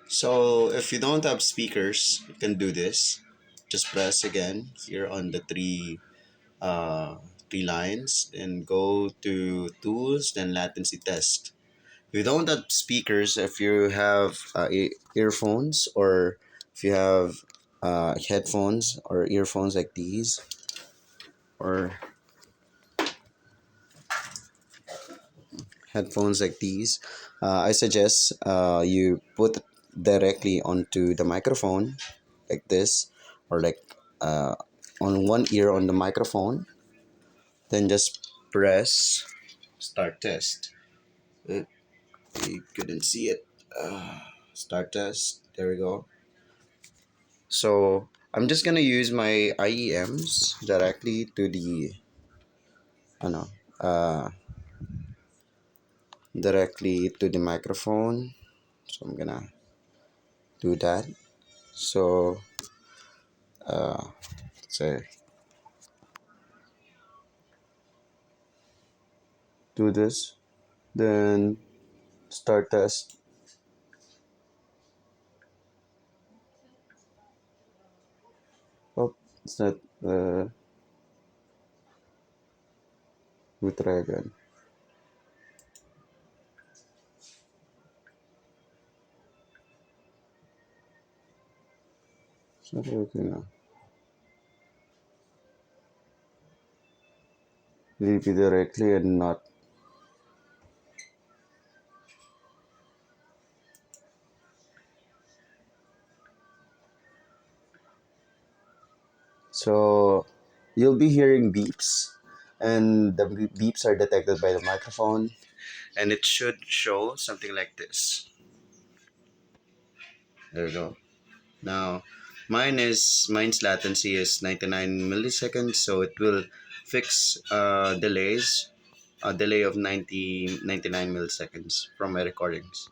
So if you don't have speakers, you can do this. Just press again here on the uh, three lines and go to tools, then latency test. If you don't have speakers, if you have earphones, or if you have headphones or earphones like these, or headphones like these, I suggest you put directly onto the microphone like this, or like uh, on one ear on the microphone, then just press start test. Uh, you couldn't see it. Start test. There we go. So I'm just gonna use my IEMs directly to the, know, uh, directly to the microphone. So I'm gonna do that. So say do this, then start test. Oh, it's not. We try again. It's not working now. Will be directly and not. So you'll be hearing beeps, and the beeps are detected by the microphone, and it should show something like this. There we go. Now, mine's latency is 99 milliseconds, so it will fix a delay of 99 milliseconds from my recordings.